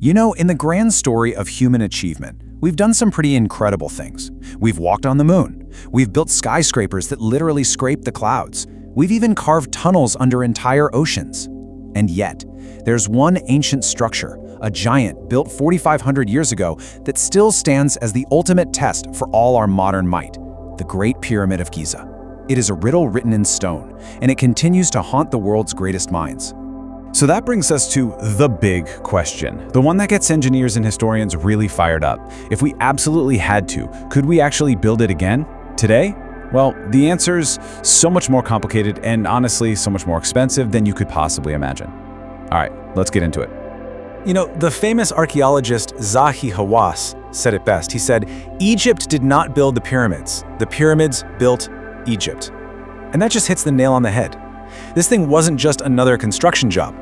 You know, in the grand story of human achievement, we've done some pretty incredible things. We've walked on the moon. We've built skyscrapers that literally scrape the clouds. We've even carved tunnels under entire oceans. And yet, there's one ancient structure, a giant built 4,500 years ago, that still stands as the ultimate test for all our modern might, the Great Pyramid of Giza. It is a riddle written in stone, and it continues to haunt the world's greatest minds. So that brings us to the big question, the one that gets engineers and historians really fired up. If we absolutely had to, could we actually build it again? Today? Well, the answer's so much more complicated and honestly so much more expensive than you could possibly imagine. All right, let's get into it. You know, the famous archaeologist Zahi Hawass said it best. He said, "Egypt did not build the pyramids built Egypt." And that just hits the nail on the head. This thing wasn't just another construction job.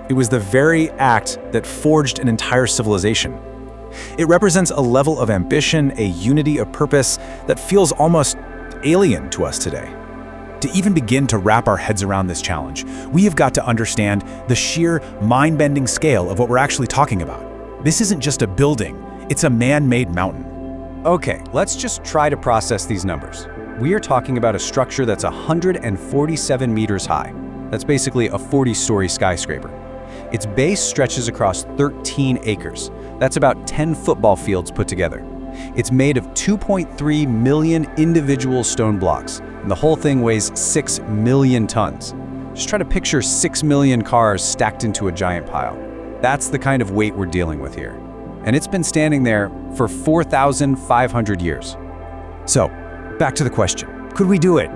It was the very act that forged an entire civilization. It represents a level of ambition, a unity of purpose that feels almost alien to us today. To even begin to wrap our heads around this challenge, we have got to understand the sheer mind-bending scale of what we're actually talking about. This isn't just a building, it's a man-made mountain. Okay, let's just try to process these numbers. We are talking about a structure that's 147 meters high. That's basically a 40-story skyscraper. Its base stretches across 13 acres. That's about 10 football fields put together. It's made of 2.3 million individual stone blocks, and the whole thing weighs 6 million tons. Just try to picture 6 million cars stacked into a giant pile. That's the kind of weight we're dealing with here. And it's been standing there for 4,500 years. So, back to the question, could we do it?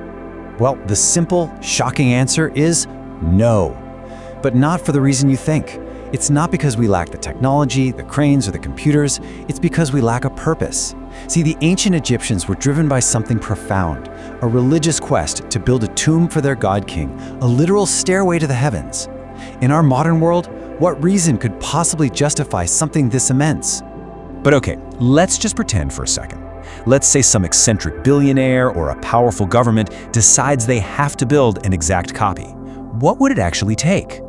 Well, the simple, shocking answer is no. But not for the reason you think. It's not because we lack the technology, the cranes, or the computers. It's because we lack a purpose. See, the ancient Egyptians were driven by something profound, a religious quest to build a tomb for their god king, a literal stairway to the heavens. In our modern world, what reason could possibly justify something this immense? But okay, let's just pretend for a second. Let's say some eccentric billionaire or a powerful government decides they have to build an exact copy. What would it actually take?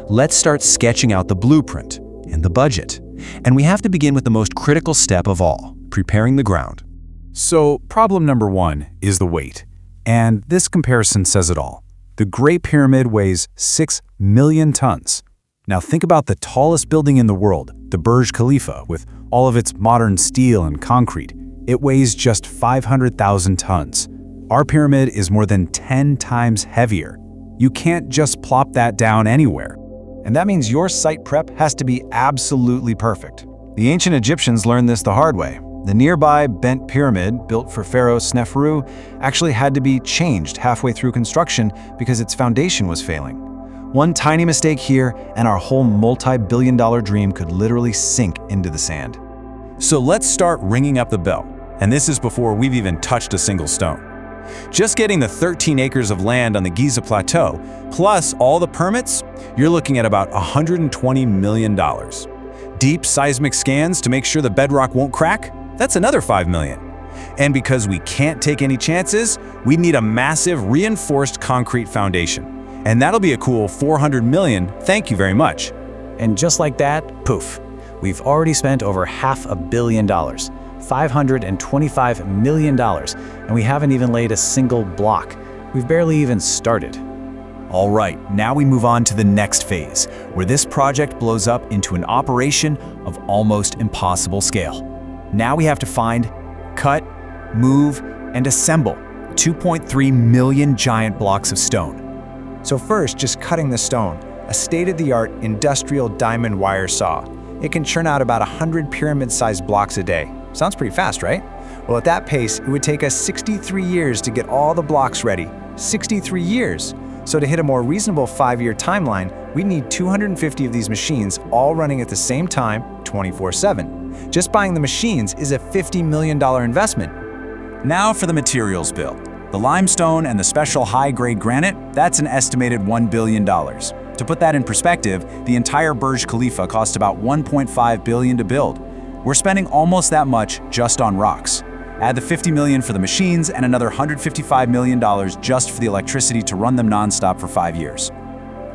Let's start sketching out the blueprint and the budget. And we have to begin with the most critical step of all, preparing the ground. So problem number one is the weight. And this comparison says it all. The Great Pyramid weighs 6 million tons. Now think about the tallest building in the world, the Burj Khalifa, with all of its modern steel and concrete. It weighs just 500,000 tons. Our pyramid is more than 10 times heavier. You can't just plop that down anywhere. And that means your site prep has to be absolutely perfect. The ancient Egyptians learned this the hard way. The nearby bent pyramid, built for Pharaoh Sneferu, actually had to be changed halfway through construction because its foundation was failing. One tiny mistake here, and our whole multi-billion-dollar dream could literally sink into the sand. So let's start ringing up the bell. And this is before we've even touched a single stone. Just getting the 13 acres of land on the Giza Plateau, plus all the permits, you're looking at about $120 million. Deep seismic scans to make sure the bedrock won't crack, that's another $5 million. And because we can't take any chances, we need a massive reinforced concrete foundation. And that'll be a cool $400 million, thank you very much. And just like that, poof, we've already spent over $500 million. $525 million, and we haven't even laid a single block. We've barely even started. All right, now we move on to the next phase, where this project blows up into an operation of almost impossible scale. Now we have to find, cut, move, and assemble 2.3 million giant blocks of stone. So first, just cutting the stone, a state-of-the-art industrial diamond wire saw. It can churn out about 100 pyramid-sized blocks a day. Sounds pretty fast, right? Well, at that pace, it would take us 63 years to get all the blocks ready. 63 years! So to hit a more reasonable 5-year timeline, we'd need 250 of these machines all running at the same time, 24/7. Just buying the machines is a $50 million investment. Now for the materials bill. The limestone and the special high-grade granite, that's an estimated $1 billion. To put that in perspective, the entire Burj Khalifa cost about $1.5 billion to build. We're spending almost that much just on rocks. Add the $50 million for the machines and another $155 million just for the electricity to run them nonstop for 5 years.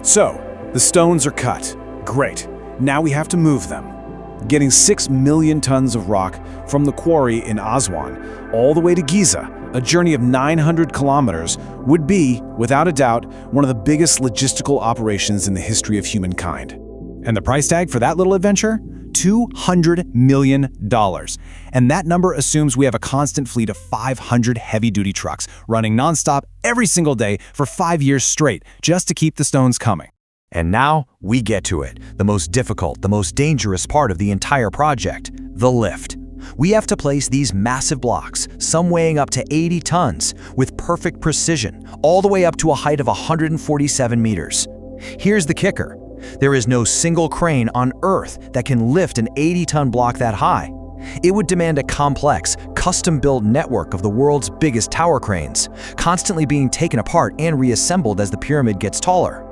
So, the stones are cut. Great. Now we have to move them. getting 6 million tons of rock from the quarry in Aswan all the way to Giza, a journey of 900 kilometers, would be, without a doubt, one of the biggest logistical operations in the history of humankind. And the price tag for that little adventure? $200 million. And that number assumes we have a constant fleet of 500 heavy-duty trucks running nonstop every single day for 5 years straight, just to keep the stones coming. And now we get to it, the most difficult, the most dangerous part of the entire project, the lift. We have to place these massive blocks, some weighing up to 80 tons, with perfect precision, all the way up to a height of 147 meters. Here's the kicker. There is no single crane on Earth that can lift an 80-ton block that high. It would demand a complex, custom-built network of the world's biggest tower cranes, constantly being taken apart and reassembled as the pyramid gets taller.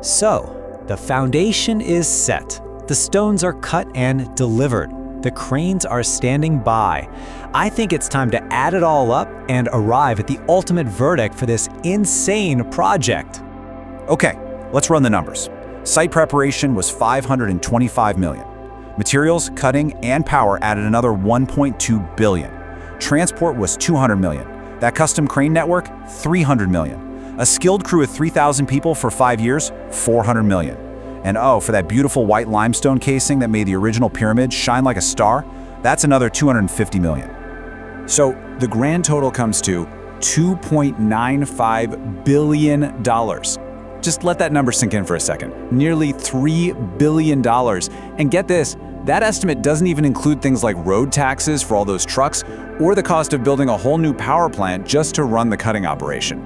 So, the foundation is set. The stones are cut and delivered. The cranes are standing by. I think it's time to add it all up and arrive at the ultimate verdict for this insane project. Okay, let's run the numbers. Site preparation was $525 million. Materials, cutting, and power added another $1.2 billion. Transport was $200 million. That custom crane network, $300 million. A skilled crew of 3,000 people for 5 years, $400 million. And oh, for that beautiful white limestone casing that made the original pyramid shine like a star, that's another $250 million. So the grand total comes to $2.95 billion. Just let that number sink in for a second. Nearly $3 billion. And get this, that estimate doesn't even include things like road taxes for all those trucks or the cost of building a whole new power plant just to run the cutting operation.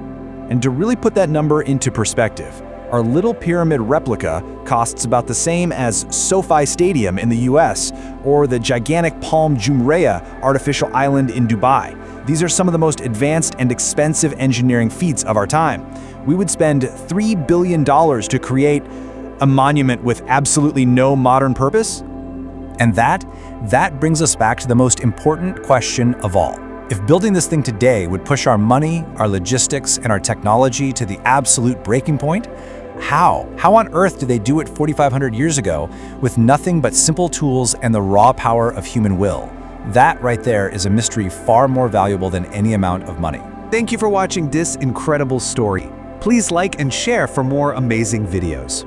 And to really put that number into perspective, our little pyramid replica costs about the same as SoFi Stadium in the US or the gigantic Palm Jumeirah artificial island in Dubai. These are some of the most advanced and expensive engineering feats of our time. We would spend $3 billion to create a monument with absolutely no modern purpose? And that brings us back to the most important question of all. If building this thing today would push our money, our logistics, and our technology to the absolute breaking point, how? How on earth did they do it 4,500 years ago with nothing but simple tools and the raw power of human will? That right there is a mystery far more valuable than any amount of money. Thank you for watching this incredible story. Please like and share for more amazing videos.